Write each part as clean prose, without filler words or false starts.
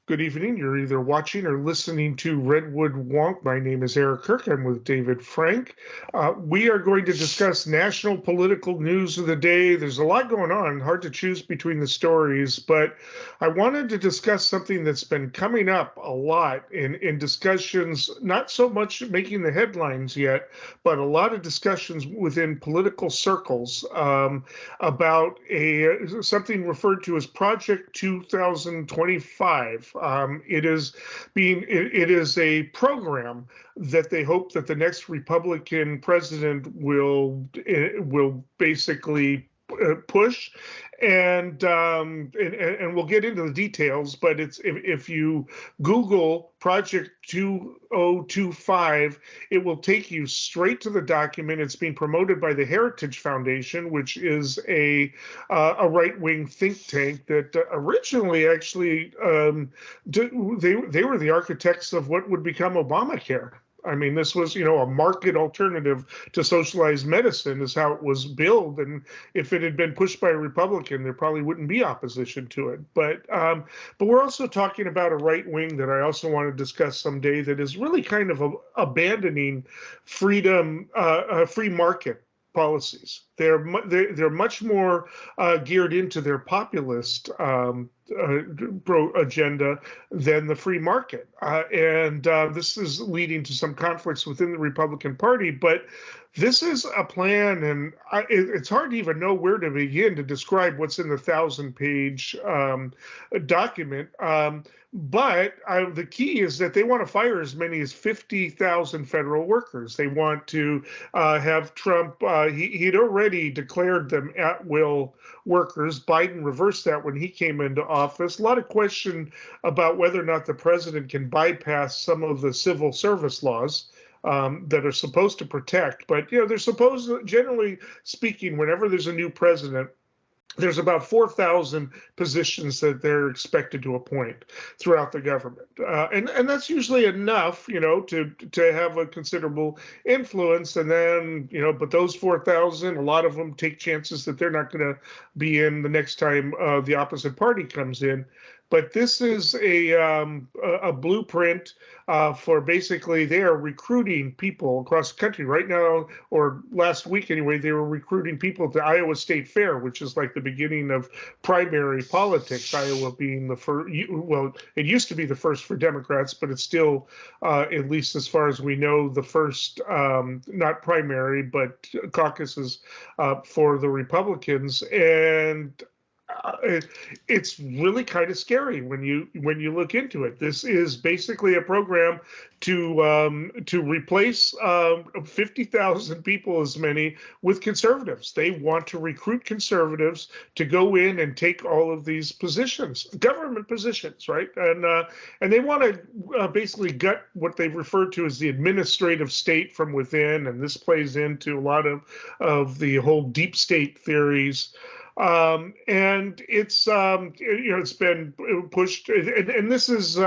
Good evening. You're either watching or listening to Redwood Wonk. My name is Eric Kirk. I'm with David Frank. We are going to discuss national political news of the day. There's a lot going on, hard to choose between the stories, but I wanted to discuss something that's been coming up a lot in discussions, not so much making the headlines yet, but a lot of discussions within political circles about something referred to as Project 2025. It is a program that they hope that the next Republican president will basically push, and we'll get into the details. But it's if you Google Project 2025, it will take you straight to the document. It's being promoted by the Heritage Foundation, which is a right-wing think tank that originally actually they were the architects of what would become Obamacare. I mean, this was, a market alternative to socialized medicine is how it was billed. And if it had been pushed by a Republican, there probably wouldn't be opposition to it. But we're also talking about a right wing that I also want to discuss someday that is really kind of abandoning free market policies. They're much more geared into their populist agenda than the free market, and this is leading to some conflicts within the Republican Party. But this is a plan, and it's hard to even know where to begin to describe what's in the 1,000-page document. But the key is that they want to fire as many as 50,000 federal workers. They want to have Trump, he'd already declared them at-will workers. Biden reversed that when he came into office. A lot of question about whether or not the president can bypass some of the civil service laws that are supposed to protect. But, they're supposed to, generally speaking, whenever there's a new president, there's about 4,000 positions that they're expected to appoint throughout the government. And that's usually enough, to have a considerable influence. And then, but those 4,000, a lot of them take chances that they're not going to be in the next time the opposite party comes in. But this is a blueprint for basically they are recruiting people across the country right now, or last week anyway. They were recruiting people to Iowa State Fair, which is like the beginning of primary politics. Iowa being the first, well, it used to be the first for Democrats, but it's still, at least as far as we know, the first, not primary, but caucuses for the Republicans. And it's really kind of scary when you look into it. This is basically a program to replace 50,000 people, as many, with conservatives. They want to recruit conservatives to go in and take all of these positions, government positions, right? And they want to basically gut what they've referred to as the administrative state from within, and this plays into a lot of the whole deep state theories. And it's it's been pushed, and this is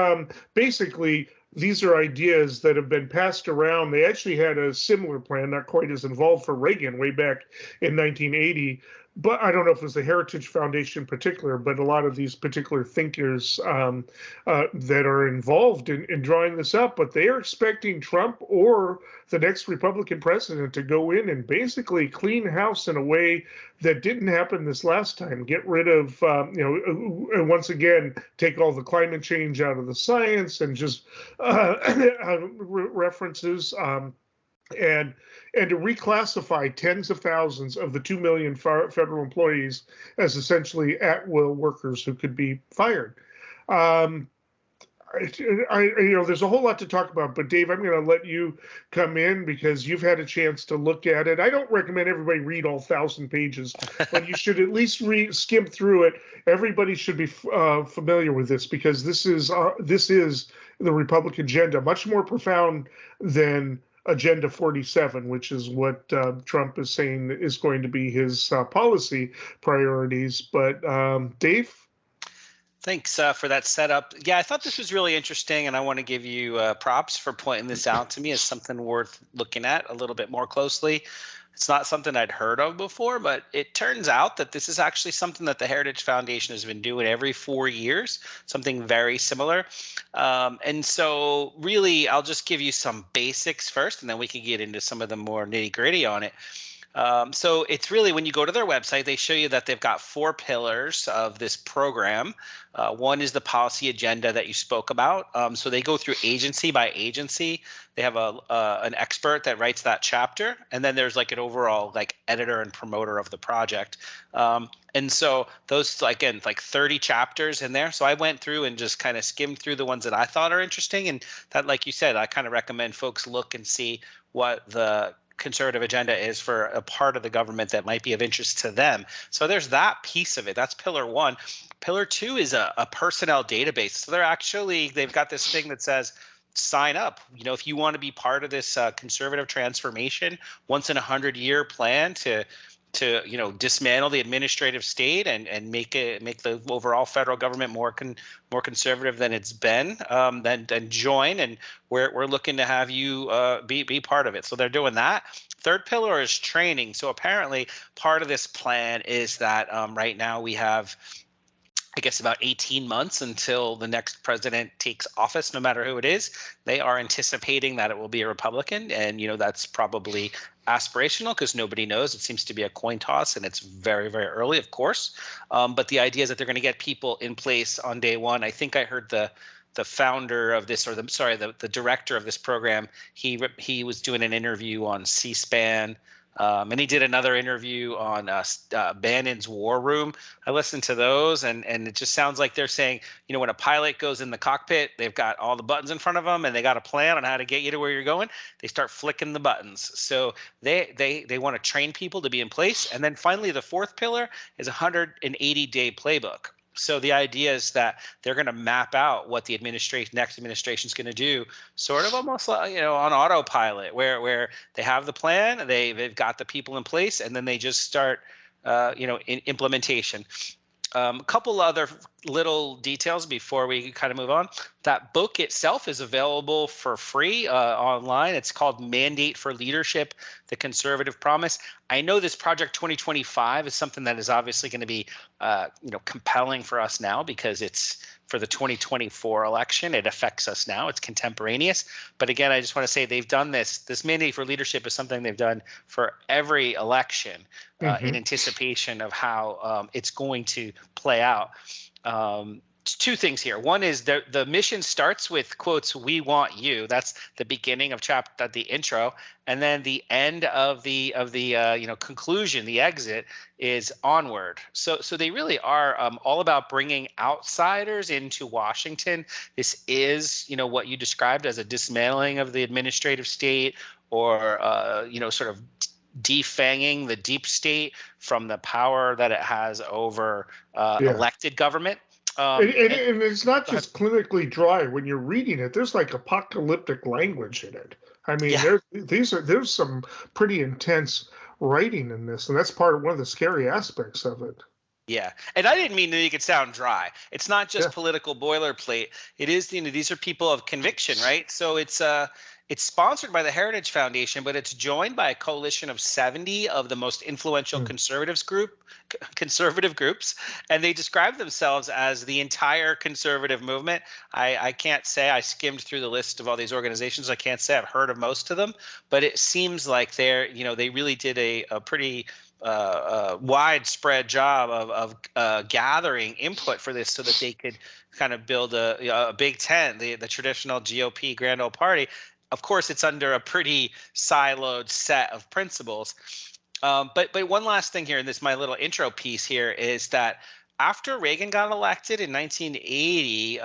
basically, these are ideas that have been passed around. They actually had a similar plan, not quite as involved, for Reagan way back in 1980. But I don't know if it was the Heritage Foundation in particular, but a lot of these particular thinkers that are involved in drawing this up. But they are expecting Trump or the next Republican president to go in and basically clean house in a way that didn't happen this last time. Get rid of, once again, take all the climate change out of the science and just references. And to reclassify tens of thousands of the 2 million federal employees as essentially at-will workers who could be fired. There's a whole lot to talk about, but Dave, I'm going to let you come in because you've had a chance to look at it. I don't recommend everybody read all 1,000 pages, but you should at least skim through it. Everybody should be familiar with this because this is the Republican agenda, much more profound than Agenda 47, which is what Trump is saying is going to be his policy priorities. But Dave? Thanks for that setup. Yeah, I thought this was really interesting, and I want to give you props for pointing this out to me as something worth looking at a little bit more closely. It's not something I'd heard of before, but it turns out that this is actually something that the Heritage Foundation has been doing every 4 years, something very similar. And so really, I'll just give you some basics first, and then we can get into some of the more nitty gritty on it. So it's really, when you go to their website, they show you that they've got 4 pillars of this program. One is the policy agenda that you spoke about. So they go through agency by agency. They have an expert that writes that chapter, and then there's like an overall like editor and promoter of the project. And so those, again, like 30 chapters in there. So I went through and just kind of skimmed through the ones that I thought are interesting, and that, like you said, I kind of recommend folks look and see what the conservative agenda is for a part of the government that might be of interest to them. So there's that piece of it. That's pillar 1. Pillar 2 is a personnel database. So they've got this thing that says, sign up. If you want to be part of this conservative transformation, once in 100-year plan to dismantle the administrative state and make the overall federal government more conservative than it's been, then join, and we're looking to have you be part of it. So they're doing that. Third pillar is training. So apparently part of this plan is that right now we have, I guess, about 18 months until the next president takes office, no matter who it is. They are anticipating that it will be a Republican, and that's probably aspirational because nobody knows. It seems to be a coin toss, and it's very, very early, of course. But the idea is that they're going to get people in place on day one. I think I heard the founder of this, or the director of this program, he was doing an interview on C-SPAN. And he did another interview on Bannon's War Room. I listened to those, and it just sounds like they're saying, when a pilot goes in the cockpit, they've got all the buttons in front of them, and they got a plan on how to get you to where you're going. They start flicking the buttons. So they want to train people to be in place. And then finally, the 4th pillar is a 180-day playbook. So the idea is that they're going to map out what the next administration is going to do, sort of almost like, on autopilot, where they have the plan, they've got the people in place, and then they just start, in implementation. A couple other little details before we kind of move on. That book itself is available for free online. It's called Mandate for Leadership, The Conservative Promise. I know this Project 2025 is something that is obviously going to be compelling for us now because it's for the 2024 election. It affects us now. It's contemporaneous. But again, I just want to say they've done this. This Mandate for Leadership is something they've done for every election in anticipation of how it's going to play out. 2 things here. One is the mission starts with quotes, "We want you." That's the beginning of the intro, and then the end of the conclusion, the exit, is onward. So they really are all about bringing outsiders into Washington. This is what you described as a dismantling of the administrative state, or sort of defanging the deep state from the power that it has over elected government. And it's not just clinically dry. When you're reading it, there's like apocalyptic language in it. I mean, there's some pretty intense writing in this, and that's one of the scary aspects of it. Yeah, and I didn't mean to make it sound dry. It's not just political boilerplate. It is, these are people of conviction, right? So it's sponsored by the Heritage Foundation, but it's joined by a coalition of 70 of the most influential conservative groups, and they describe themselves as the entire conservative movement. I can't say, I skimmed through the list of all these organizations. I can't say I've heard of most of them, but it seems like they really did a pretty widespread job of gathering input for this so that they could kind of build a big tent, the traditional GOP Grand Old Party. Of course, it's under a pretty siloed set of principles. But one last thing here, and this is my little intro piece here, is that after Reagan got elected in 1980,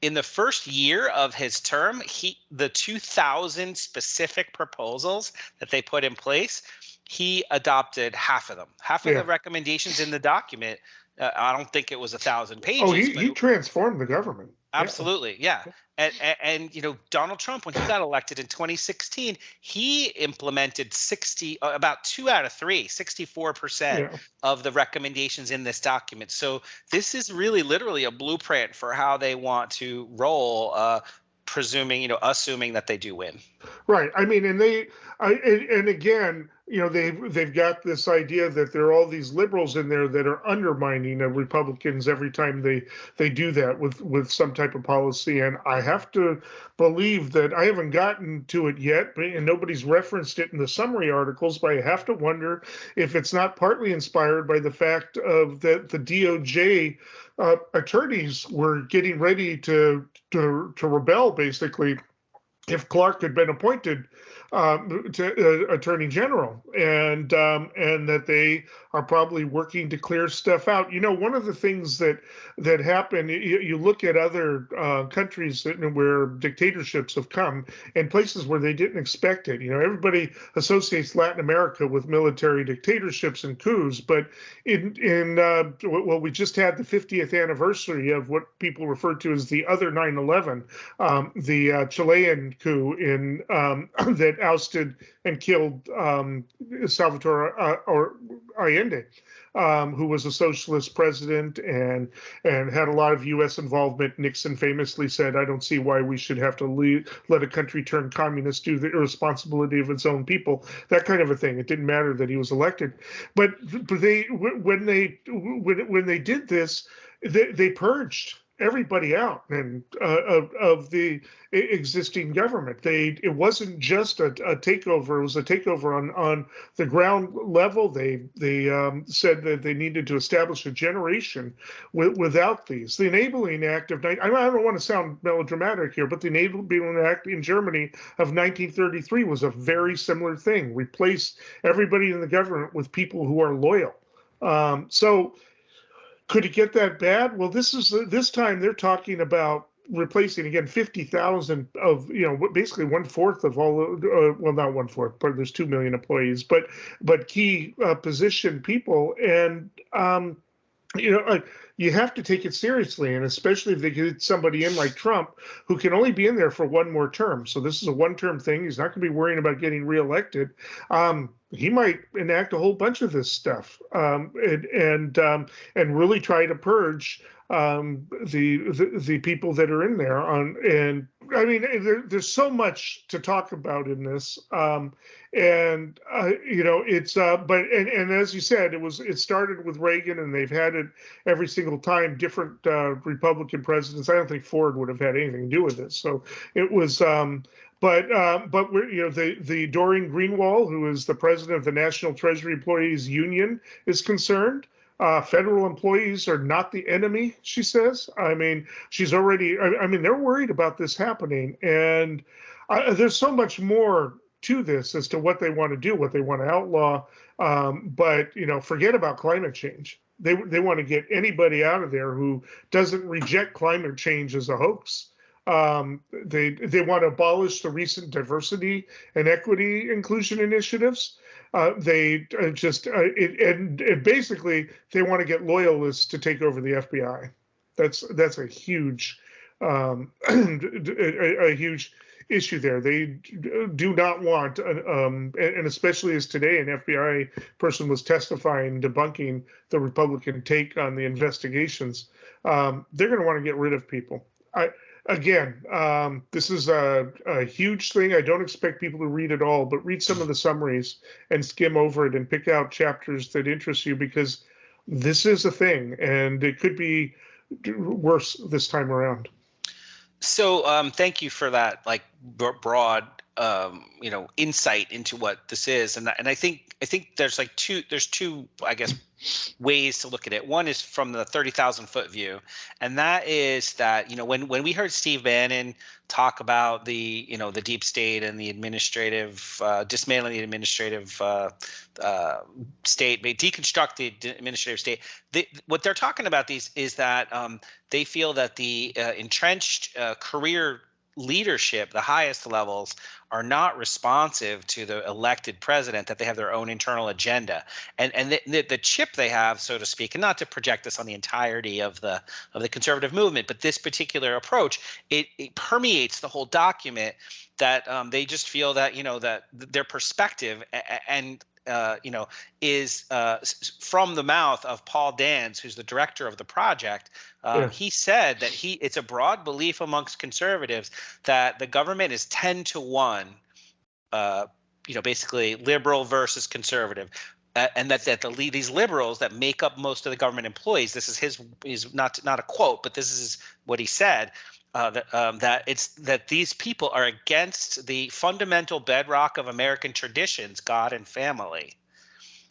in the first year of his term, the 2,000 specific proposals that they put in place, he adopted half of them. Half of the recommendations in the document. I don't think it was 1,000 pages. Oh, he transformed the government. Absolutely, yeah. And Donald Trump, when he got elected in 2016, he implemented about 2 out of 3, 64% of the recommendations in this document. So this is really literally a blueprint for how they want to roll, assuming that they do win. Right. I mean, and again, they've got this idea that there are all these liberals in there that are undermining Republicans every time they do that with some type of policy. And I have to believe that I haven't gotten to it yet, and nobody's referenced it in the summary articles, but I have to wonder if it's not partly inspired by the fact of that the DOJ attorneys were getting ready to rebel, basically, if Clark had been appointed to Attorney General, and that they are probably working to clear stuff out. One of the things that happen, you look at other countries where dictatorships have come, and places where they didn't expect it. Everybody associates Latin America with military dictatorships and coups, but we just had the 50th anniversary of what people refer to as the other 9/11, the Chilean coup that ousted and killed Salvador Allende, who was a socialist president and had a lot of U.S. involvement. Nixon famously said, "I don't see why we should have to let a country turn communist due to the irresponsibility of its own people." That kind of a thing. It didn't matter that he was elected, but when they did this, they purged everybody out and of the existing government. It wasn't just a takeover; it was a takeover on the ground level. They said that they needed to establish a generation without these. The Enabling Act I don't want to sound melodramatic here, but the Enabling Act in Germany of 1933 was a very similar thing. Replace everybody in the government with people who are loyal. So. Could it get that bad? Well, this time they're talking about replacing again 50,000 of basically 1/4 of all well, not 1/4, but there's 2 million employees, but key position people, and you have to take it seriously, and especially if they get somebody in like Trump, who can only be in there for one more term. So this is a one-term thing. He's not going to be worrying about getting reelected. He might enact a whole bunch of this stuff, and really try to purge the people that are in there. And I mean, there's so much to talk about in this. It's but as you said, it started with Reagan, and they've had it every single time. Different Republican presidents. I don't think Ford would have had anything to do with this. So it was. But the Doreen Greenwald, who is the president of the National Treasury Employees Union, is concerned. Federal employees are not the enemy, she says. I mean, they're worried about this happening, and there's so much more to this as to what they want to do, what they want to outlaw. But forget about climate change. They want to get anybody out of there who doesn't reject climate change as a hoax. They want to abolish the recent diversity and equity inclusion initiatives. Basically they want to get loyalists to take over the FBI. That's a huge a huge issue there. They do not want, and especially as today an FBI person was testifying, debunking the Republican take on the investigations. They're going to want to get rid of people. Again, this is a huge thing. I don't expect people to read it all, but read some of the summaries and skim over it and pick out chapters that interest you, because this is a thing, and it could be worse this time around. So thank you for that, like, broad insight into what this is, and I think there's two I guess ways to look at it. One is from the 30,000-foot view, and that is that when we heard Steve Bannon talk about the deep state and the administrative dismantling the administrative state, deconstruct the administrative state, what they're talking about is that they feel that the entrenched career leadership, the highest levels, are not responsive to the elected president, that they have their own internal agenda, and the chip they have, so to speak, and not to project this on the entirety of the conservative movement, but this particular approach, it permeates the whole document, that they just feel that that their perspective is from the mouth of Paul Dans, who's the director of the project. He said that it's a broad belief amongst conservatives that the government is 10 to 1 basically liberal versus conservative. And that these liberals that make up most of the government employees, this is he's not a quote, but this is what he said, that these people are against the fundamental bedrock of American traditions, God and family.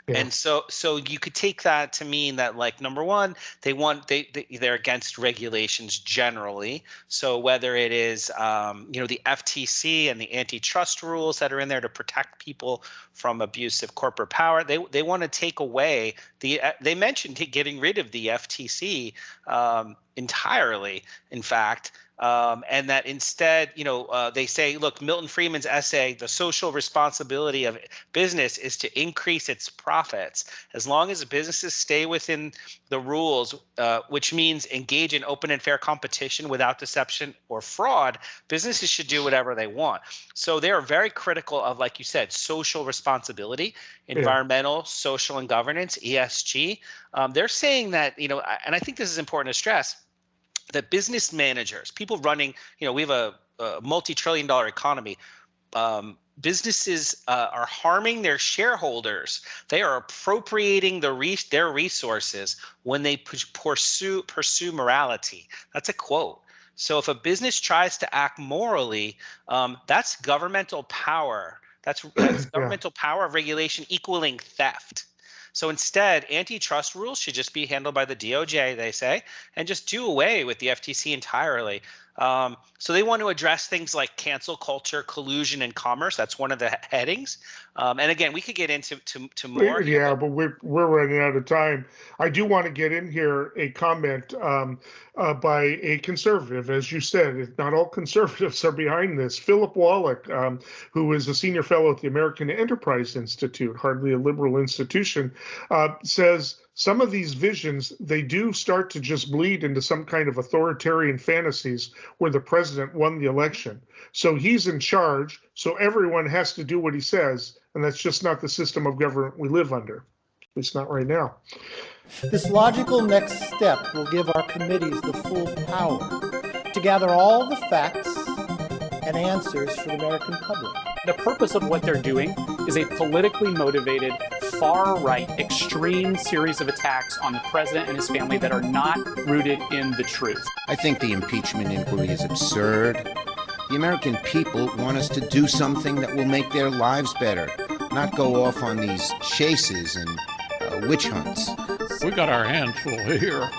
Yeah. And so you could take that to mean that, like, number one, they're against regulations generally. So whether it is the FTC and the antitrust rules that are in there to protect people from abusive corporate power, they want to take away they mentioned getting rid of the FTC entirely, in fact. And that instead, they say, look, Milton Friedman's essay, The Social Responsibility of Business is to increase its profits. As long as businesses stay within the rules, which means engage in open and fair competition without deception or fraud, businesses should do whatever they want. So they are very critical of, like you said, social responsibility, environmental, social, and governance, ESG. They're saying that, and I think this is important to stress, that business managers, people running, we have a multi-trillion-dollar economy. Businesses are harming their shareholders. They are appropriating their resources when they pursue morality. That's a quote. So if a business tries to act morally, that's governmental power. That's governmental power of regulation equaling theft. So instead, antitrust rules should just be handled by the DOJ, they say, and just do away with the FTC entirely. So they want to address things like cancel culture, collusion, and commerce. That's one of the headings. And again, we could get into more. Yeah, but we're running out of time. I do want to get in here a comment by a conservative. As you said, not all conservatives are behind this. Philip Wallach, who is a senior fellow at the American Enterprise Institute, hardly a liberal institution, says some of these visions, they do start to just bleed into some kind of authoritarian fantasies where the president won the election. So he's in charge, so everyone has to do what he says, and that's just not the system of government we live under. At least not right now. This logical next step will give our committees the full power to gather all the facts and answers for the American public. The purpose of what they're doing is a politically motivated, far-right, extreme series of attacks on the president and his family that are not rooted in the truth. I think the impeachment inquiry is absurd. The American people want us to do something that will make their lives better, not go off on these chases and witch hunts. We got our hands full here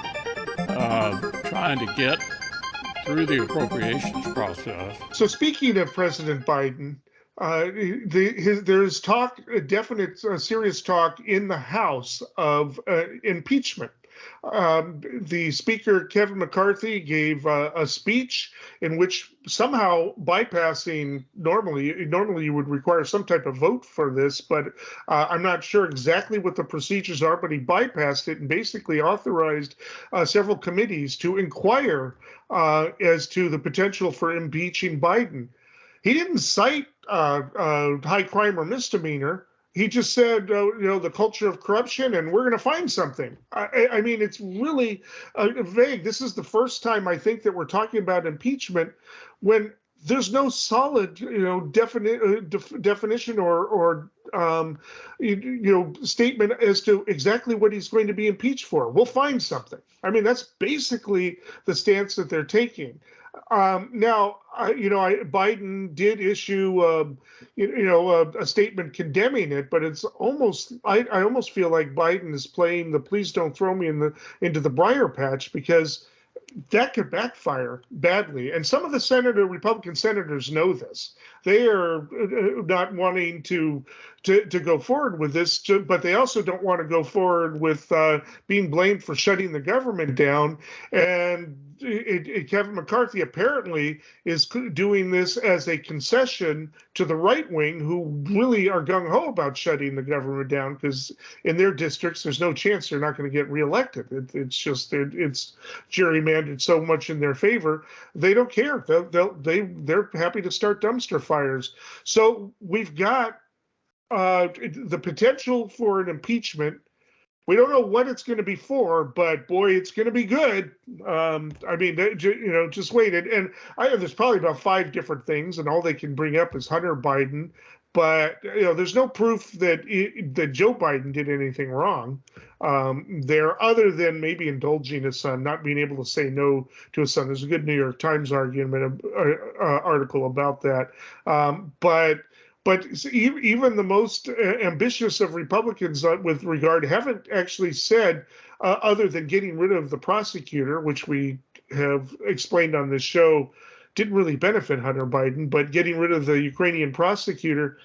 trying to get through the appropriations process. So speaking of President Biden, there's talk, serious talk in the House of impeachment. The Speaker, Kevin McCarthy, gave a speech in which somehow bypassing, normally you would require some type of vote for this, but I'm not sure exactly what the procedures are, but he bypassed it and basically authorized several committees to inquire as to the potential for impeaching Biden. He didn't cite high crime or misdemeanor. He just said, the culture of corruption, and we're going to find something. I mean, it's really vague. This is the first time I think that we're talking about impeachment when there's no solid, definition or statement as to exactly what he's going to be impeached for. We'll find something. I mean, that's basically the stance that they're taking. Now, Biden did issue, a statement condemning it, but it's almost, I almost feel like Biden is playing the please don't throw me into the briar patch, because that could backfire badly. And some of the Republican senators know this. They are not wanting to go forward with this, but they also don't want to go forward with being blamed for shutting the government down. And Kevin McCarthy apparently is doing this as a concession to the right wing, who really are gung-ho about shutting the government down, because in their districts, there's no chance they're not going to get reelected. It's just it's gerrymandered so much in their favor. They don't care. They're happy to start dumpster fires. So we've got the potential for an impeachment. We don't know what it's going to be for, but boy, it's going to be good. Just wait. And there's probably about 5 different things, and all they can bring up is Hunter Biden, but there's no proof that that Joe Biden did anything wrong there, other than maybe indulging his son, not being able to say no to his son. There's a good New York Times article about that. But even the most ambitious of Republicans with regard haven't actually said, other than getting rid of the prosecutor, which we have explained on this show, didn't really benefit Hunter Biden, but getting rid of the Ukrainian prosecutor,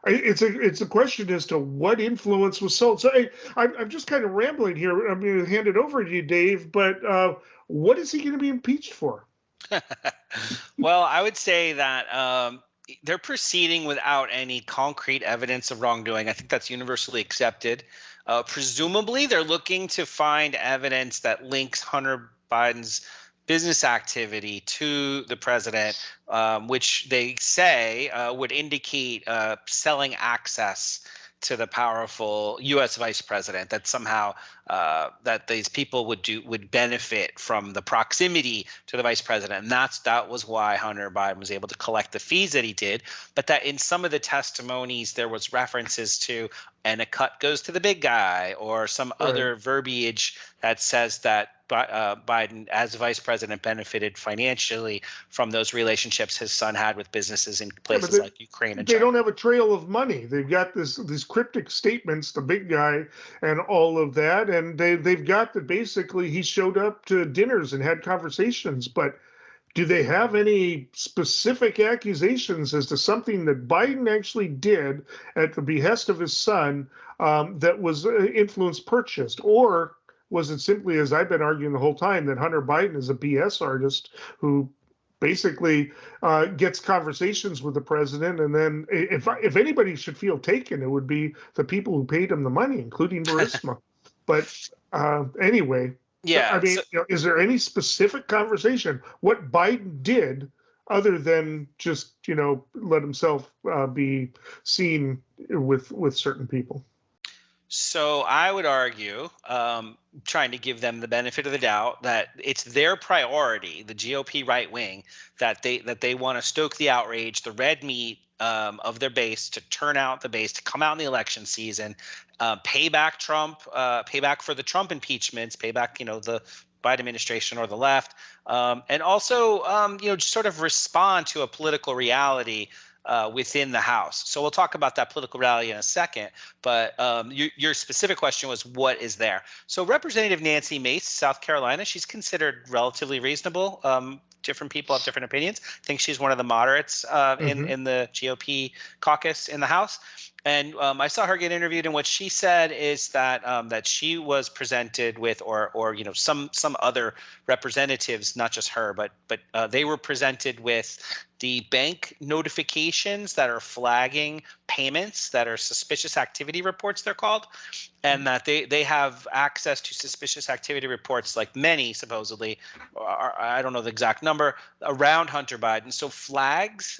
it's a question as to what influence was sold. So I'm just kind of rambling here. I'm going to hand it over to you, Dave, but what is he going to be impeached for? Well, I would say that they're proceeding without any concrete evidence of wrongdoing. I think that's universally accepted. Presumably, they're looking to find evidence that links Hunter Biden's business activity to the president, which they say would indicate selling access to the powerful U.S. vice president, that somehow that these people would benefit from the proximity to the vice president. And that was why Hunter Biden was able to collect the fees that he did. But that in some of the testimonies, there was references to, and a cut goes to the big guy, or some other verbiage that says that Biden, as vice president, benefited financially from those relationships his son had with businesses in places like Ukraine and China. They don't have a trail of money. They've got these cryptic statements, the big guy and all of that, and they've got that basically he showed up to dinners and had conversations, but do they have any specific accusations as to something that Biden actually did at the behest of his son that was influence purchased? Or was it simply, as I've been arguing the whole time, that Hunter Biden is a BS artist who basically gets conversations with the president, and then if anybody should feel taken, it would be the people who paid him the money, including Burisma. But anyway. Yeah, I mean, is there any specific conversation what Biden did other than just let himself be seen with certain people? So I would argue, trying to give them the benefit of the doubt, that it's their priority, the GOP right wing, that they want to stoke the outrage, the red meat of their base, to turn out the base, to come out in the election season, pay back Trump, pay back for the Trump impeachments, pay back the Biden administration or the left, and also just sort of respond to a political reality within the House. So we'll talk about that political reality in a second, but your specific question was what is there. So Representative Nancy Mace, South Carolina, she's considered relatively reasonable. Different people have different opinions. I think she's one of the moderates in the GOP caucus in the House. And I saw her get interviewed, and what she said is that she was presented with, or some other representatives, not just her, but they were presented with the bank notifications that are flagging payments that are suspicious activity reports, they're called, and that they have access to suspicious activity reports, like many supposedly, I don't know the exact number, around Hunter Biden. So flags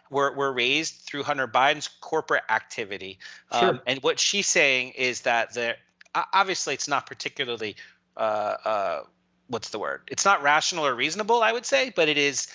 were raised through Hunter Biden's corporate activity. Sure. And what she's saying is that obviously it's not particularly what's the word? It's not rational or reasonable, I would say, but it is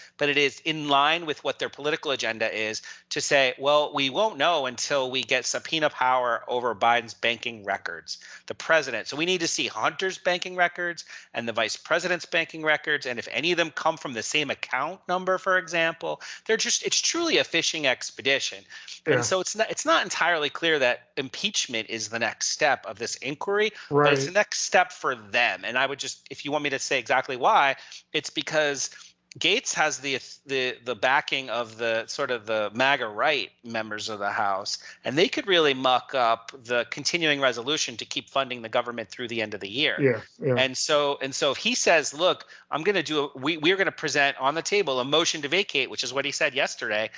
in line with what their political agenda is, to say, well, we won't know until we get subpoena power over Biden's banking records, the president. So we need to see Hunter's banking records and the vice president's banking records, and if any of them come from the same account number, for example, it's truly a fishing expedition. Yeah. And so it's not entirely clear that impeachment is the next step of this inquiry, right, but it's the next step for them. And I would just, if you want me to say exactly why, it's because Gates has the backing of the sort of the MAGA right members of the House, and they could really muck up the continuing resolution to keep funding the government through the end of the year. Yeah. And so if he says, look, I'm going to we're going to present on the table a motion to vacate, which is what he said yesterday,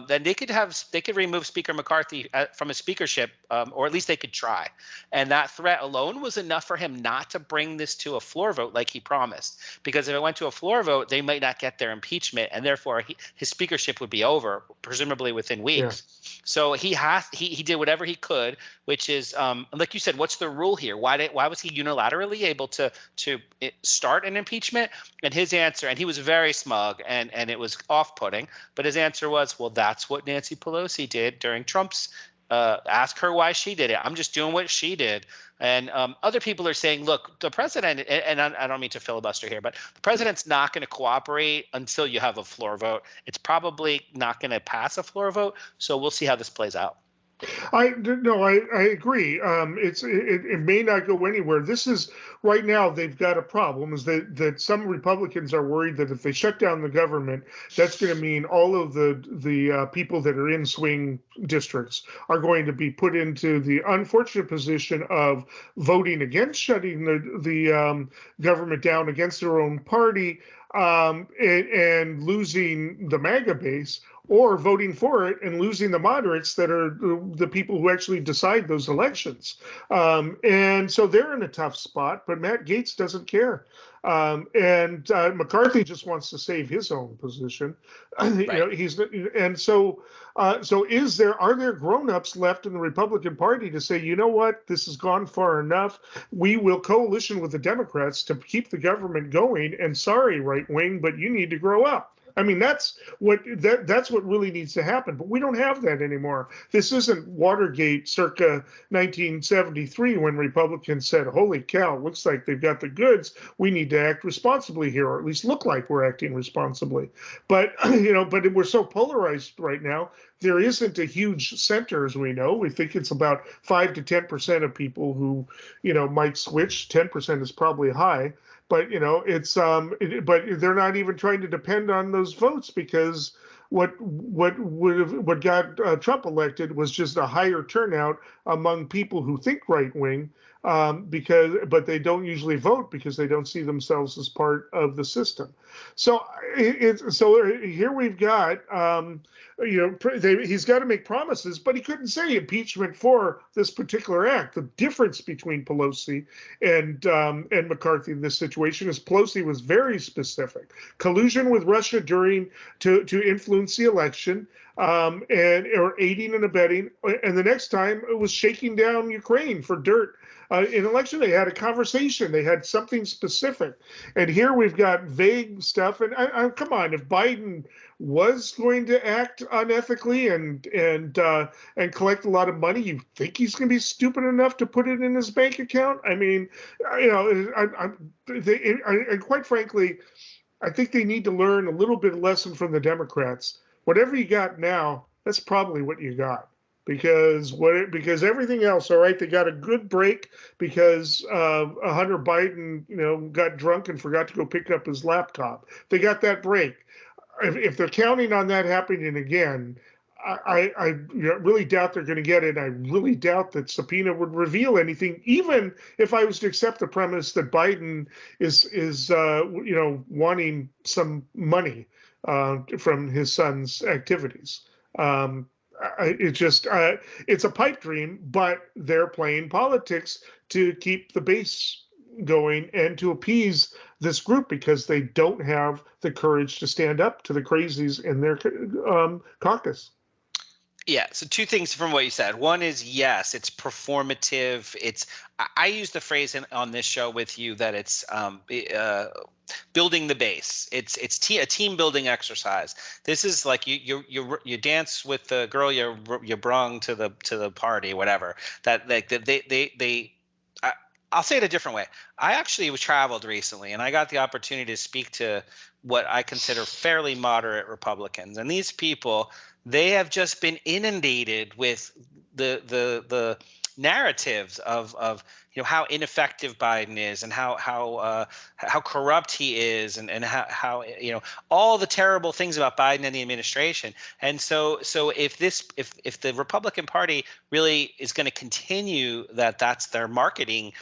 then they could remove Speaker McCarthy from his speakership, or at least they could try. And that threat alone was enough for him not to bring this to a floor vote like he promised, because if it went to a floor vote, they might not not get their impeachment, and therefore his speakership would be over, presumably within weeks. Yeah. So he did whatever he could, which is like you said, what's the rule here? Why was he unilaterally able to start an impeachment? And his answer, and he was very smug, and it was off-putting, but his answer was, well, that's what Nancy Pelosi did during Trump's. Ask her why she did it. I'm just doing what she did. And other people are saying, look, the president, and I don't mean to filibuster here, but the president's not going to cooperate until you have a floor vote. It's probably not going to pass a floor vote. So we'll see how this plays out. I agree. It may not go anywhere. This is right now. They've got a problem. Is that some Republicans are worried that if they shut down the government, that's going to mean all of the people that are in swing districts are going to be put into the unfortunate position of voting against shutting the government down against their own party and losing the MAGA base, or voting for it and losing the moderates that are the people who actually decide those elections. And so they're in a tough spot, but Matt Gaetz doesn't care. And McCarthy just wants to save his own position. Right. So are there grown-ups left in the Republican Party to say, you know what, this has gone far enough. We will coalition with the Democrats to keep the government going. And sorry, right wing, but you need to grow up. I mean, that's what really needs to happen. But we don't have that anymore. This isn't Watergate circa 1973 when Republicans said, holy cow, looks like they've got the goods. We need to act responsibly here, or at least look like we're acting responsibly. But, but we're so polarized right now. There isn't a huge center, as we know. We think it's about 5 to 10% of people who, might switch. 10% is probably high. But but they're not even trying to depend on those votes, because what got Trump elected was just a higher turnout among people who think right wing, but they don't usually vote because they don't see themselves as part of the system. So here we've got he's got to make promises, but he couldn't say impeachment for this particular act. The difference between Pelosi and McCarthy in this situation is Pelosi was very specific: collusion with Russia to influence the election, or aiding and abetting. And the next time it was shaking down Ukraine for dirt. In election, they had a conversation. They had something specific. And here we've got vague stuff. And come on, if Biden was going to act unethically and collect a lot of money, you think he's going to be stupid enough to put it in his bank account? I mean, and quite frankly, I think they need to learn a little bit of lesson from the Democrats. Whatever you got now, that's probably what you got. Because everything else, all right, they got a good break because Hunter Biden, got drunk and forgot to go pick up his laptop. They got that break. If they're counting on that happening again, I really doubt they're going to get it. I really doubt that subpoena would reveal anything, even if I was to accept the premise that Biden is wanting some money from his son's activities. It's a pipe dream, but they're playing politics to keep the base going and to appease this group because they don't have the courage to stand up to the crazies in their caucus. Yeah. So two things from what you said. One is, yes, it's performative. I use the phrase on this show with you that it's building the base. It's a team building exercise. This is like you dance with the girl you brung to the party, whatever. That like they I'll say it a different way. I actually traveled recently, and I got the opportunity to speak to what I consider fairly moderate Republicans, and these people, they have just been inundated with the narratives of how ineffective Biden is and how corrupt he is and how all the terrible things about Biden and the administration. And so if the Republican Party really is going to continue that's their marketing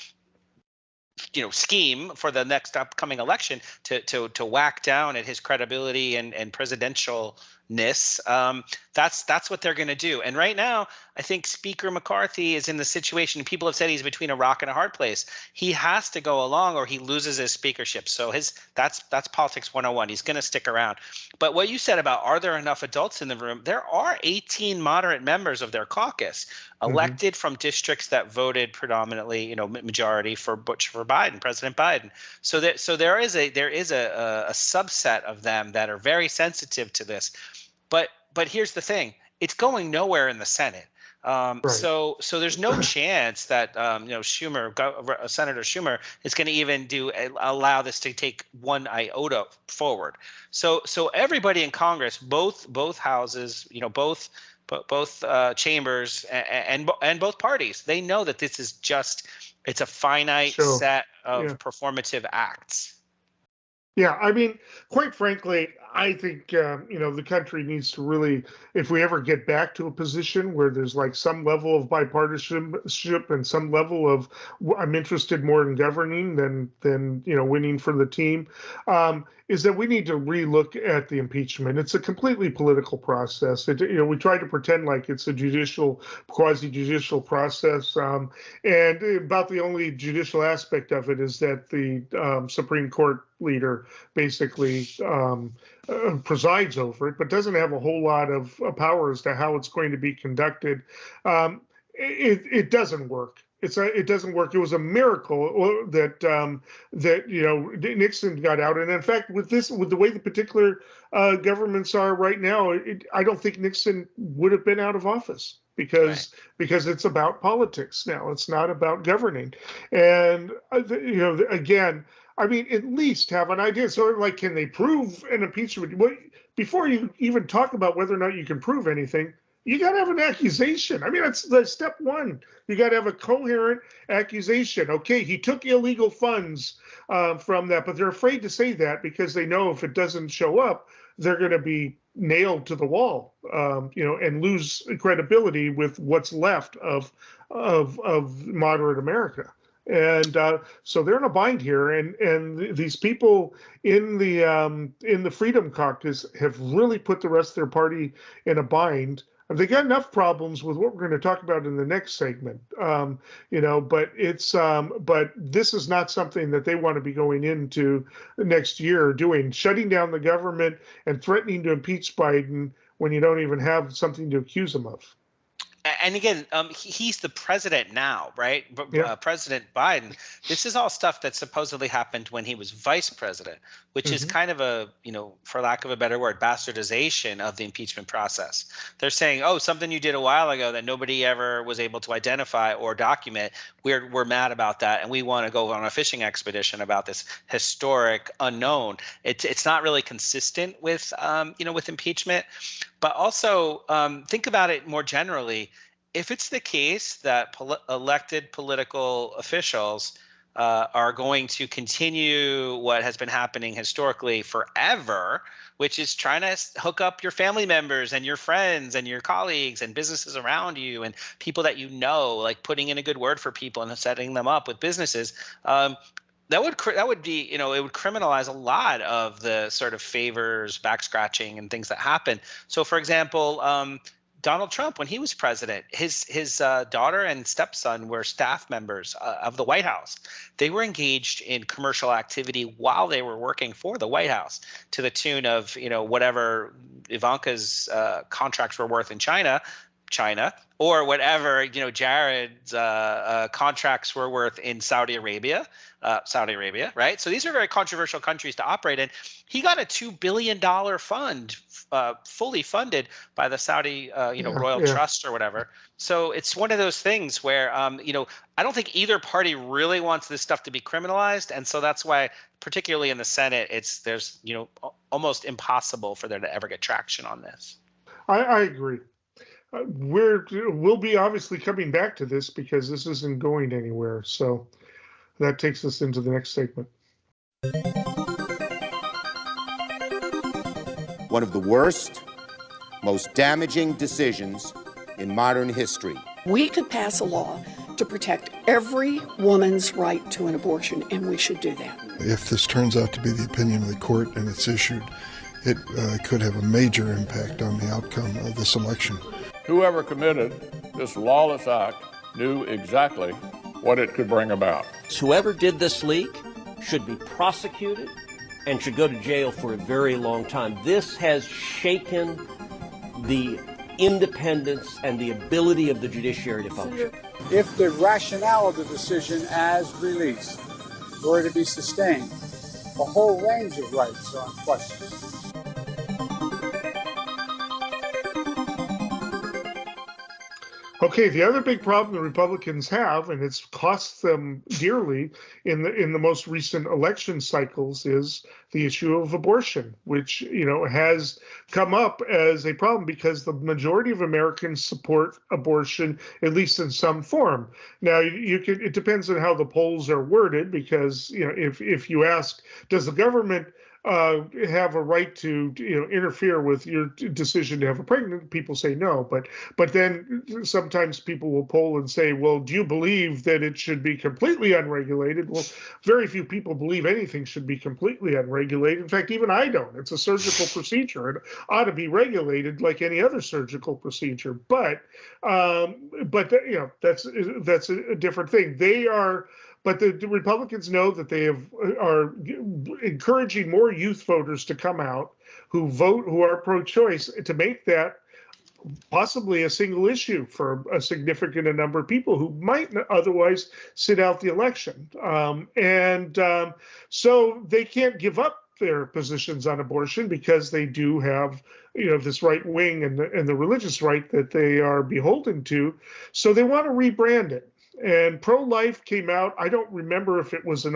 scheme for the next upcoming election to whack down at his credibility and presidential That's what they're going to do. And right now, I think Speaker McCarthy is in the situation. People have said he's between a rock and a hard place. He has to go along or he loses his speakership. So that's politics 101. He's going to stick around. But what you said about are there enough adults in the room? There are 18 moderate members of their caucus elected from districts that voted predominantly, majority for Biden, President Biden. So there is a subset of them that are very sensitive to this. But here's the thing: it's going nowhere in the Senate. Right. So there's no chance that Senator Schumer is going to even allow this to take one iota forward. So everybody in Congress, both houses, both chambers and both parties, they know that this is it's a finite set of performative acts. Yeah, I mean, quite frankly, I think, the country needs to really, if we ever get back to a position where there's like some level of bipartisanship and some level of I'm interested more in governing than winning for the team, is that we need to relook at the impeachment. It's a completely political process. We try to pretend like it's a quasi-judicial process, and about the only judicial aspect of it is that the Supreme Court leader basically presides over it, but doesn't have a whole lot of power as to how it's going to be conducted. It doesn't work. It doesn't work. It was a miracle that Nixon got out, and in fact, with the way the particular governments are right now, I don't think Nixon would have been out of office because it's about politics now. It's not about governing, and again. I mean, at least have an idea. So, like, can they prove an impeachment? Well, before you even talk about whether or not you can prove anything, you got to have an accusation. I mean, that's step one. You got to have a coherent accusation. Okay, he took illegal funds from that, but they're afraid to say that because they know if it doesn't show up, they're going to be nailed to the wall, and lose credibility with what's left of moderate America. And so they're in a bind here, and these people in the Freedom Caucus have really put the rest of their party in a bind. They got enough problems with what we're going to talk about in the next segment, but this is not something that they want to be going into next year doing, shutting down the government and threatening to impeach Biden when you don't even have something to accuse him of. And again, he's the president now, right? President Biden. This is all stuff that supposedly happened when he was vice president, which is kind of a, for lack of a better word, bastardization of the impeachment process. They're saying, oh, something you did a while ago that nobody ever was able to identify or document. We're mad about that, and we want to go on a fishing expedition about this historic unknown. It's not really consistent with with impeachment. But also think about it more generally. If it's the case that elected political officials are going to continue what has been happening historically forever, which is trying to hook up your family members and your friends and your colleagues and businesses around you and people that like putting in a good word for people and setting them up with businesses, that would be, it would criminalize a lot of the sort of favors, back scratching, and things that happen. So, for example, Donald Trump, when he was president, his daughter and stepson were staff members of the White House. They were engaged in commercial activity while they were working for the White House, to the tune of whatever Ivanka's contracts were worth in China, or whatever Jared's contracts were worth in Saudi Arabia, right? So these are very controversial countries to operate in. He got a $2 billion fund, fully funded by the Saudi Royal Trust or whatever. So it's one of those things where I don't think either party really wants this stuff to be criminalized, and so that's why, particularly in the Senate, there's almost impossible for there to ever get traction on this. I agree. We'll be obviously coming back to this because this isn't going anywhere. So that takes us into the next segment. One of the worst, most damaging decisions in modern history. We could pass a law to protect every woman's right to an abortion, and we should do that. If this turns out to be the opinion of the court and it's issued it could have a major impact on the outcome of this election. Whoever committed this lawless act knew exactly what it could bring about. Whoever did this leak should be prosecuted and should go to jail for a very long time. This has shaken the independence and the ability of the judiciary to function. If the rationale of the decision as released were to be sustained, a whole range of rights are in question. Okay, the other big problem the Republicans have, and it's cost them dearly in the most recent election cycles, is the issue of abortion, which has come up as a problem because the majority of Americans support abortion, at least in some form. Now, it depends on how the polls are worded, because if you ask, does the government have a right to interfere with your decision to have a pregnant, people say no. But then sometimes people will poll and say, well, do you believe that it should be completely unregulated? Well, very few people believe anything should be completely unregulated. In fact, even I don't. It's a surgical procedure. It ought to be regulated like any other surgical procedure. But that's a different thing. But the Republicans know that they are encouraging more youth voters to come out who are pro-choice, to make that possibly a single issue for a significant number of people who might otherwise sit out the election. So they can't give up their positions on abortion because they do have this right wing and the religious right that they are beholden to. So they want to rebrand it. And pro-life came out. I don't remember if it was an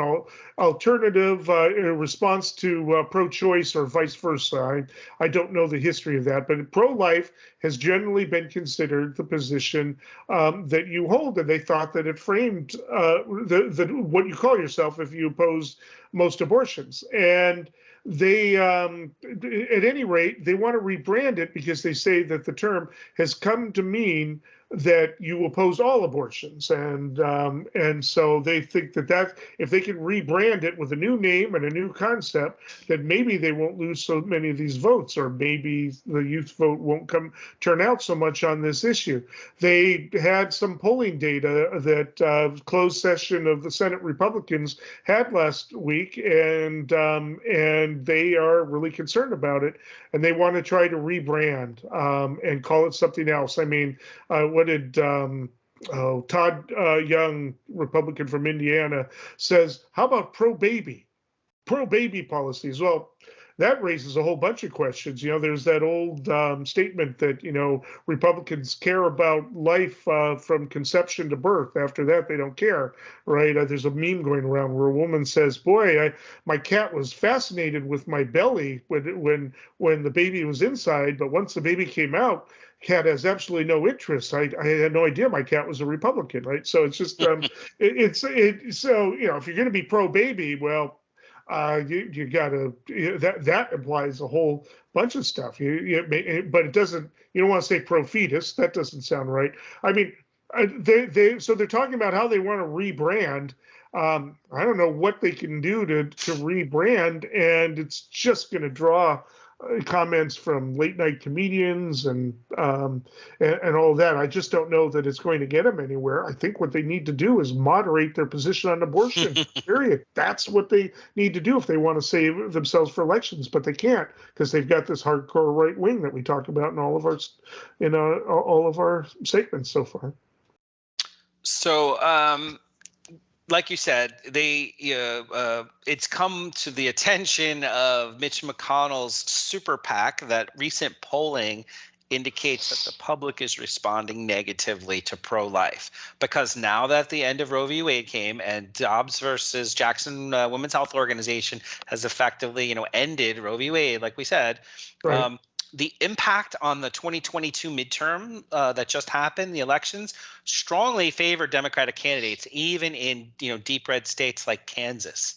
alternative in response to pro-choice or vice versa. I don't know the history of that. But pro-life has generally been considered the position that you hold. And they thought that it framed what you call yourself if you oppose most abortions. And they, at any rate, they want to rebrand it because they say that the term has come to mean that you oppose all abortions, and so they think that if they can rebrand it with a new name and a new concept, that maybe they won't lose so many of these votes, or maybe the youth vote won't turn out so much on this issue. They had some polling data that closed session of the Senate Republicans had last week, and they are really concerned about it, and they want to try to rebrand and call it something else. I mean, what did Todd Young, Republican from Indiana, says, how about pro-baby policies? Well, that raises a whole bunch of questions. There's that old statement that, Republicans care about life from conception to birth. After that, they don't care, right? There's a meme going around where a woman says, boy, my cat was fascinated with my belly when the baby was inside, but once the baby came out, cat has absolutely no interest. I had no idea my cat was a Republican, right? So it's just so if you're going to be pro-baby, well, you got to that implies a whole bunch of stuff. But it doesn't. You don't want to say pro-fetus. That doesn't sound right. I mean, so they're talking about how they want to rebrand. I don't know what they can do to rebrand, and it's just going to draw comments from late night comedians and all that. I just don't know that it's going to get them anywhere. I think what they need to do is moderate their position on abortion. Period. That's what they need to do if they want to save themselves for elections, but they can't because they've got this hardcore right wing that we talk about in all of our segments so far. So, like you said, it's come to the attention of Mitch McConnell's super PAC that recent polling indicates that the public is responding negatively to pro-life, because now that the end of Roe v. Wade came and Dobbs versus Jackson Women's Health Organization has effectively, ended Roe v. Wade, like we said. Right. The impact on the 2022 midterm that just happened, the elections, strongly favored Democratic candidates, even in deep red states like Kansas.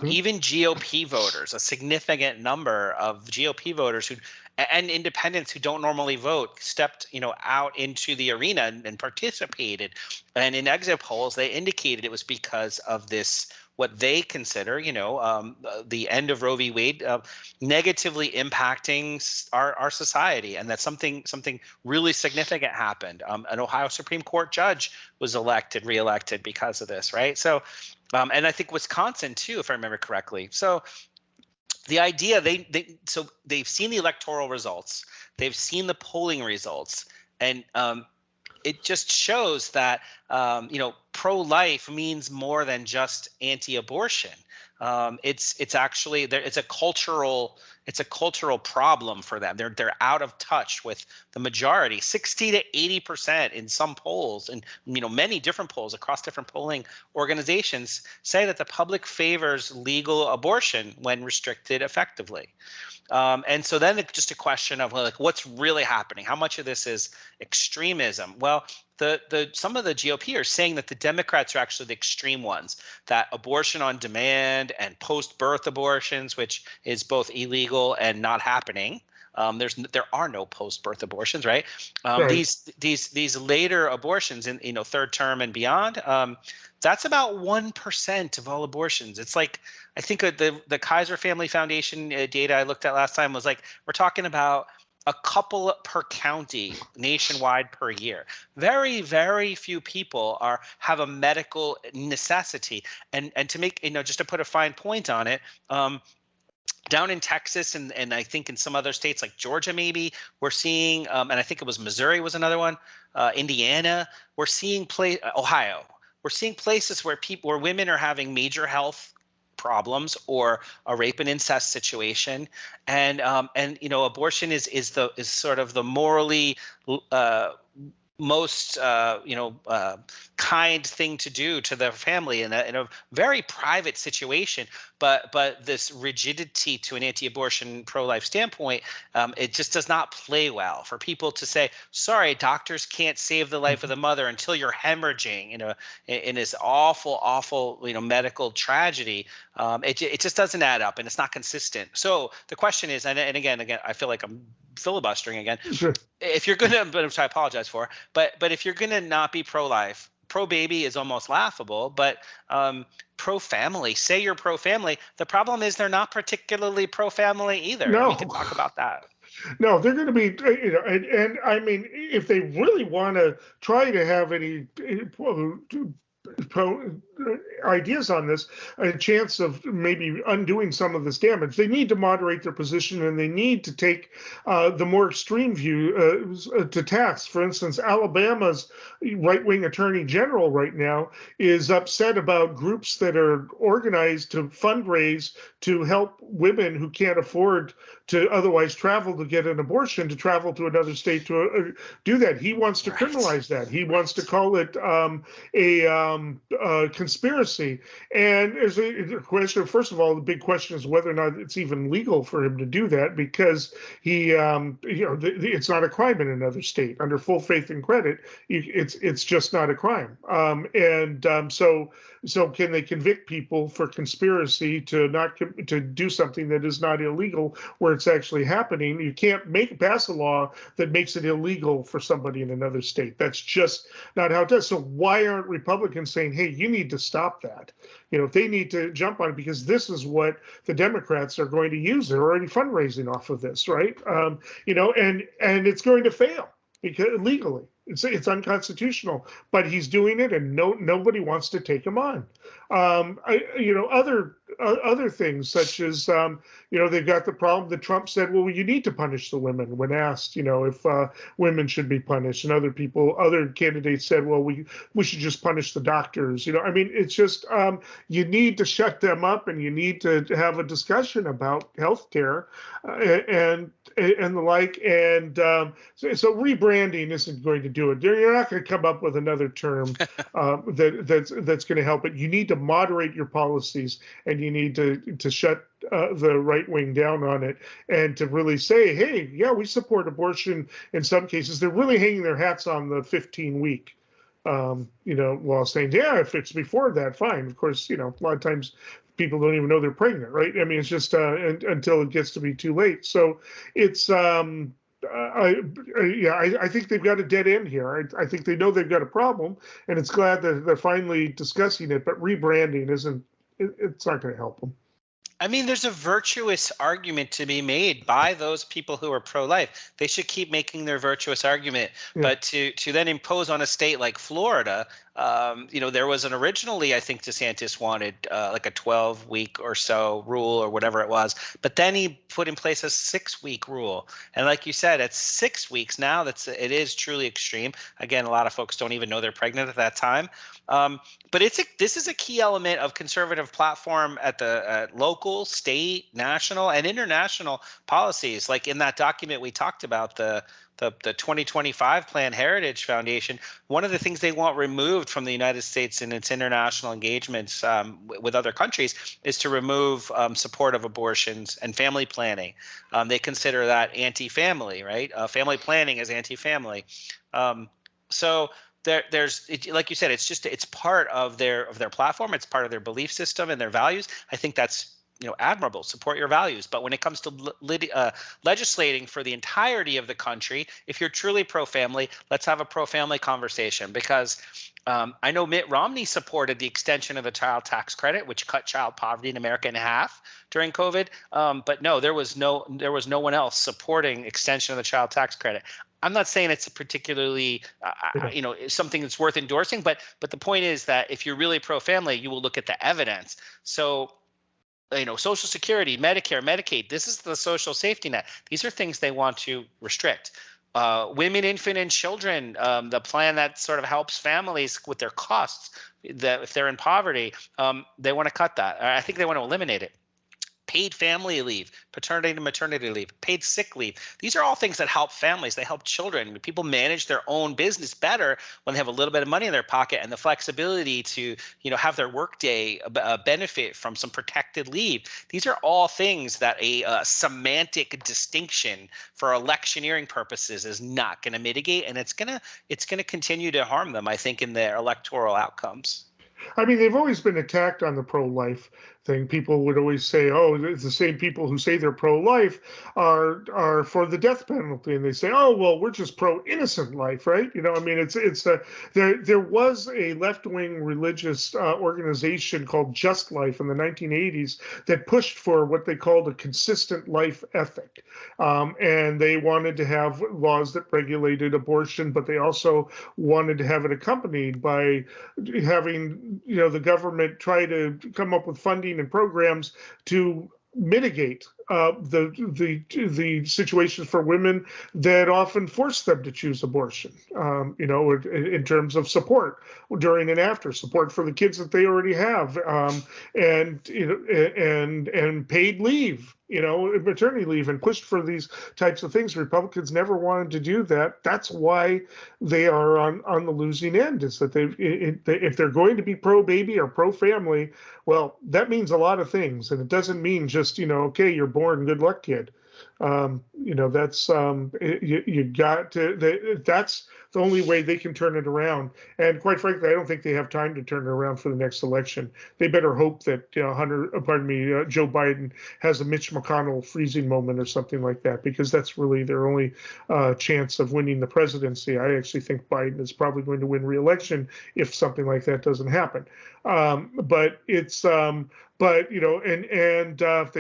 Even GOP voters, a significant number of GOP voters and independents who don't normally vote, stepped out into the arena and participated. And in exit polls, they indicated it was because of this what they consider, the end of Roe v. Wade negatively impacting our society, and that something really significant happened. An Ohio Supreme Court judge was reelected because of this, right? So, and I think Wisconsin too, if I remember correctly. So the idea they've seen the electoral results, they've seen the polling results, and it just shows that pro-life means more than just anti-abortion. It's actually it's a cultural problem for them. They're out of touch with the majority. 60 to 80% in some polls, and many different polls across different polling organizations say that the public favors legal abortion when restricted effectively. And so then it's just a question of what's really happening. How much of this is extremism? Well, some of the GOP are saying that the Democrats are actually the extreme ones, that abortion on demand and post-birth abortions, which is both illegal and not happening. There are no post-birth abortions, right? Right. These later abortions in third term and beyond, that's about 1% of all abortions. It's like, I think the Kaiser Family Foundation data I looked at last time was like, we're talking about a couple per county nationwide per year. Very, very few people have a medical necessity. And to make, just to put a fine point on it, down in Texas and I think in some other states like Georgia, maybe we're seeing, and I think it was Missouri was another one, Indiana, we're seeing Ohio. We're seeing places where women are having major health problems or a rape and incest situation, and abortion is sort of the morally most kind thing to do to the family in a very private situation, but this rigidity to an anti-abortion pro-life standpoint, it just does not play well for people to say, sorry, doctors can't save the life of the mother until you're hemorrhaging in this awful medical tragedy. It just doesn't add up, and it's not consistent. So the question is, and again I feel like I'm filibustering again. Sure. If you're gonna, which I apologize for, but if you're gonna not be pro-life, pro-baby is almost laughable, but pro-family, say you're pro-family, the problem is they're not particularly pro-family either. No. We can talk about that. No, they're going to be, and I mean, if they really want to try to have any ideas on this, a chance of maybe undoing some of this damage, they need to moderate their position, and they need to take the more extreme view to task. For instance, Alabama's right-wing attorney general right now is upset about groups that are organized to fundraise to help women who can't afford to otherwise travel to get an abortion, to travel to another state to do that. He wants to criminalize that. He wants to call it a conspiracy. And there's a question. First of all, the big question is whether or not it's even legal for him to do that, because he, it's not a crime in another state. Under full faith and credit, it's just not a crime. So can they convict people for conspiracy to do something that is not illegal where it's actually happening? You can't pass a law that makes it illegal for somebody in another state. That's just not how it does. So why aren't Republicans saying, hey, you need to stop that? They need to jump on it, because this is what the Democrats are going to use. They're already fundraising off of this, right? And it's going to fail because legally. It's unconstitutional, but he's doing it, and nobody wants to take him on. Other things such as they've got the problem that Trump said, well, you need to punish the women when asked, if women should be punished, and other candidates said, well, we should just punish the doctors. It's just you need to shut them up, and you need to have a discussion about healthcare and the like. And so rebranding isn't going to do it. You're not going to come up with another term that's going to help it. You need to moderate your policies, and you need to shut the right wing down on it, and to really say, hey, yeah, we support abortion in some cases. They're really hanging their hats on the 15-week law, saying, yeah, if it's before that, fine. Of course, a lot of times people don't even know they're pregnant, right? It's just until it gets to be too late. So it's I think they've got a dead end here. I think they know they've got a problem, and it's glad that they're finally discussing it. But rebranding isn't it's not going to help them. I mean, there's a virtuous argument to be made by those people who are pro-life. They should keep making their virtuous argument. Yeah. But to then impose on a state like Florida, there was originally, I think DeSantis wanted like a 12-week or so rule or whatever it was. But then he put in place a 6-week rule. And like you said, it's 6 weeks now. It is truly extreme. Again, a lot of folks don't even know they're pregnant at that time. But this is a key element of conservative platform at local, state, national, and international policies. Like in that document we talked about, the 2025 Planned Heritage Foundation, one of the things they want removed from the United States in its international engagements with other countries is to remove support of abortions and family planning. They consider that anti-family, right? Family planning is anti-family. So there's like you said, it's part of their platform. It's part of their belief system and their values. I think that's admirable. Support your values. But when it comes to legislating for the entirety of the country, if you're truly pro-family, let's have a pro-family conversation. Because I know Mitt Romney supported the extension of the child tax credit, which cut child poverty in America in half during COVID. But no, there was no one else supporting extension of the child tax credit. I'm not saying it's a particularly, something that's worth endorsing, but the point is that if you're really pro-family, you will look at the evidence. So, Social Security, Medicare, Medicaid, this is the social safety net. These are things they want to restrict. Women, infant, and children, the plan that sort of helps families with their costs, that if they're in poverty, they want to cut that. I think they want to eliminate it. Paid family leave, paternity and maternity leave, paid sick leave. These are all things that help families. They help children. People manage their own business better when they have a little bit of money in their pocket and the flexibility to, have their workday benefit from some protected leave. These are all things that a semantic distinction for electioneering purposes is not going to mitigate, and it's going to continue to harm them, I think, in their electoral outcomes. I mean, they've always been attacked on the pro-life thing. People would always say, "Oh, it's the same people who say they're pro-life are for the death penalty," and they say, "Oh, well, we're just pro-innocent life, right?" I mean, there was a left-wing religious organization called Just Life in the 1980s that pushed for what they called a consistent life ethic, and they wanted to have laws that regulated abortion, but they also wanted to have it accompanied by having the government try to come up with funding and programs to mitigate the situations for women that often force them to choose abortion, in terms of support during and after, support for the kids that they already have, and paid leave, maternity leave, and pushed for these types of things. Republicans never wanted to do that. That's why they are on the losing end, is that if they're going to be pro-baby or pro-family, well, that means a lot of things. And it doesn't mean just, okay, you're born, good luck, kid. That's you got to. That's the only way they can turn it around. And quite frankly, I don't think they have time to turn it around for the next election. They better hope that Joe Biden has a Mitch McConnell freezing moment or something like that, because that's really their only chance of winning the presidency. I actually think Biden is probably going to win re-election if something like that doesn't happen. But if they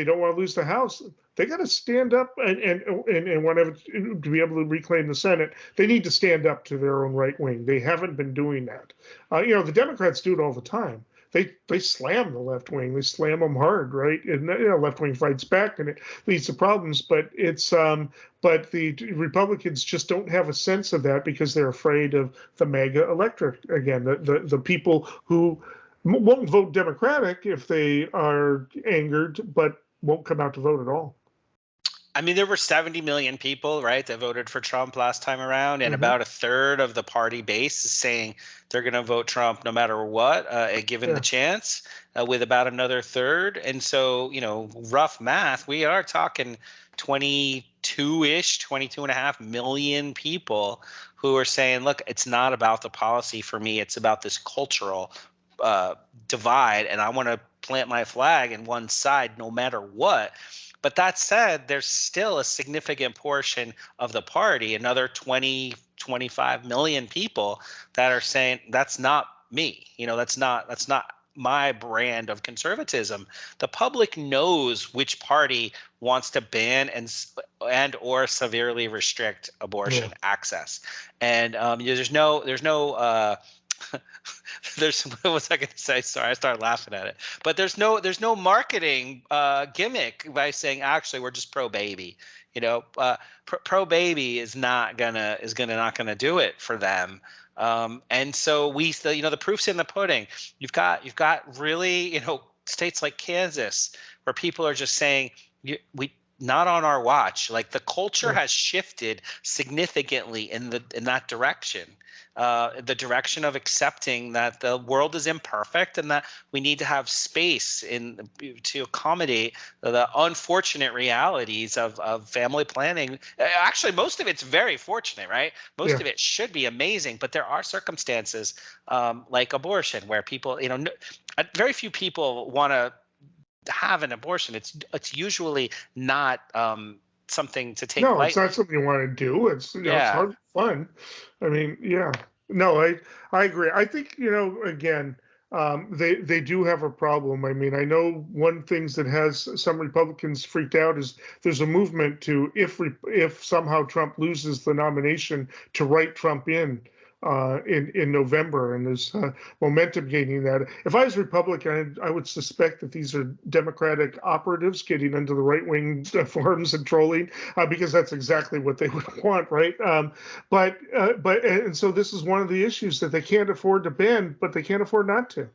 don't want to lose the House, they got to stand up and want to be able to reclaim the Senate. They need to stand up to their own right wing. They haven't been doing that. The Democrats do it all the time. They slam the left wing. They slam them hard, right? And left wing fights back, and it leads to problems. But but the Republicans just don't have a sense of that because they're afraid of the MAGA electorate again. The people who won't vote Democratic if they are angered, but won't come out to vote at all. I mean, there were 70 million people, right, that voted for Trump last time around, and about a third of the party base is saying they're going to vote Trump no matter what, given the chance, with about another third. And so, rough math, we are talking 22.5 million people who are saying, look, it's not about the policy for me. It's about this cultural divide, and I want to plant my flag in one side no matter what. But that said, there's still a significant portion of the party, another 25 million people that are saying that's not me. That's not my brand of conservatism. The public knows which party wants to ban and or severely restrict abortion access, and there's no there's what was I going to say? Sorry, I started laughing at it. But there's no marketing gimmick by saying actually we're just pro baby. Pro baby is not gonna do it for them. And so the proof's in the pudding. You've got really states like Kansas where people are just saying we not on our watch. Like the culture has shifted significantly in that direction. The direction of accepting that the world is imperfect and that we need to have space to accommodate the unfortunate realities of family planning. Actually, most of it's very fortunate, right? Most of it should be amazing, but there are circumstances like abortion where people, very few people want to have an abortion. It's usually not something to take lightly. It's not something you want to do. It's hard fun. I mean, no, I agree. I think again, they do have a problem. I mean, I know one thing that has some Republicans freaked out is there's a movement to if somehow Trump loses the nomination to write Trump in November, and there's momentum gaining that. If I was Republican, I would suspect that these are Democratic operatives getting into the right-wing forums and trolling, because that's exactly what they would want, right? But so this is one of the issues that they can't afford to ban, but they can't afford not to.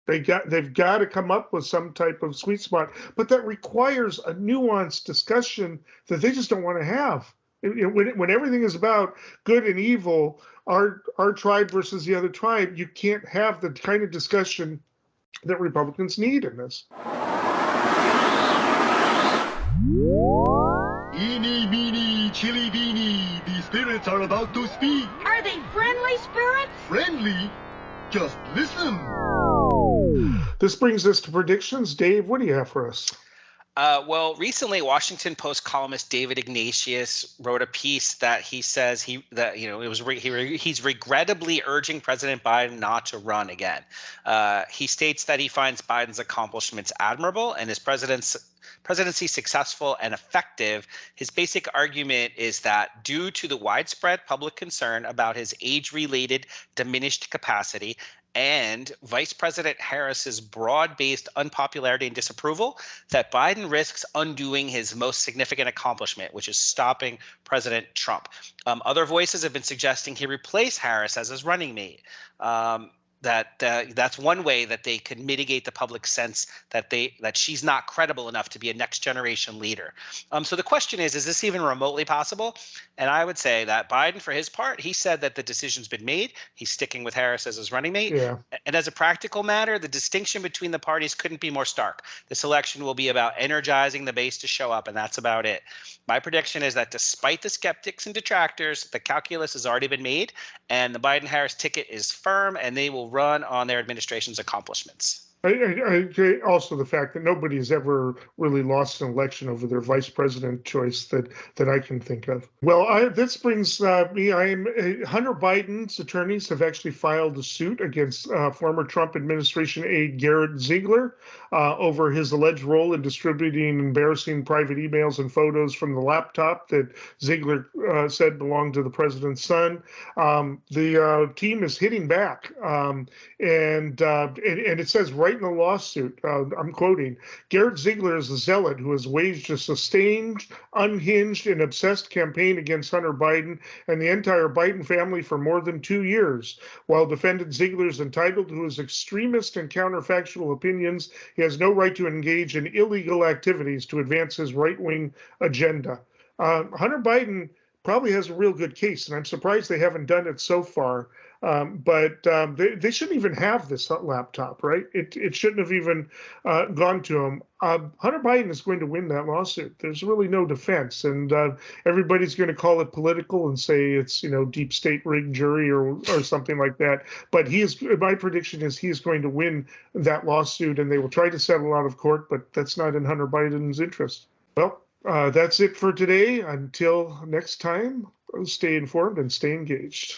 They've got to come up with some type of sweet spot, but that requires a nuanced discussion that they just don't want to have. When everything is about good and evil, our tribe versus the other tribe, you can't have the kind of discussion that Republicans need in this. Eeny, meeny, chili beanie, the spirits are about to speak. Are they friendly spirits? Friendly? Just listen. This brings us to predictions. Dave, what do you have for us? Well, recently, Washington Post columnist David Ignatius wrote a piece that he says he's regrettably urging President Biden not to run again. He states that he finds Biden's accomplishments admirable and his presidency successful and effective. His basic argument is that due to the widespread public concern about his age-related diminished capacity and Vice President Harris's broad-based unpopularity and disapproval, that Biden risks undoing his most significant accomplishment, which is stopping President Trump. Other voices have been suggesting he replace Harris as his running mate. That's one way that they could mitigate the public sense that she's not credible enough to be a next generation leader. So the question is this even remotely possible? And I would say that Biden, for his part, he said that the decision's been made. He's sticking with Harris as his running mate. Yeah. And as a practical matter, the distinction between the parties couldn't be more stark. This election will be about energizing the base to show up, and that's about it. My prediction is that despite the skeptics and detractors, the calculus has already been made, and the Biden-Harris ticket is firm, and they will run on their administration's accomplishments. I agree also the fact that nobody has ever really lost an election over their vice president choice that I can think of. Well, this brings me. Hunter Biden's attorneys have actually filed a suit against former Trump administration aide Garrett Ziegler over his alleged role in distributing embarrassing private emails and photos from the laptop that Ziegler said belonged to the president's son. The team is hitting back, and it says right in the lawsuit, I'm quoting, Garrett Ziegler is a zealot who has waged a sustained, unhinged, and obsessed campaign against Hunter Biden and the entire Biden family for more than 2 years. While defendant Ziegler is entitled to his extremist and counterfactual opinions, he has no right to engage in illegal activities to advance his right-wing agenda. Hunter Biden probably has a real good case, and I'm surprised they haven't done it so far. But they shouldn't even have this laptop, right? It shouldn't have even gone to him. Hunter Biden is going to win that lawsuit. There's really no defense, and everybody's going to call it political and say it's deep state rigged jury or something like that. But my prediction is he is going to win that lawsuit, and they will try to settle out of court. But that's not in Hunter Biden's interest. Well, that's it for today. Until next time, stay informed and stay engaged.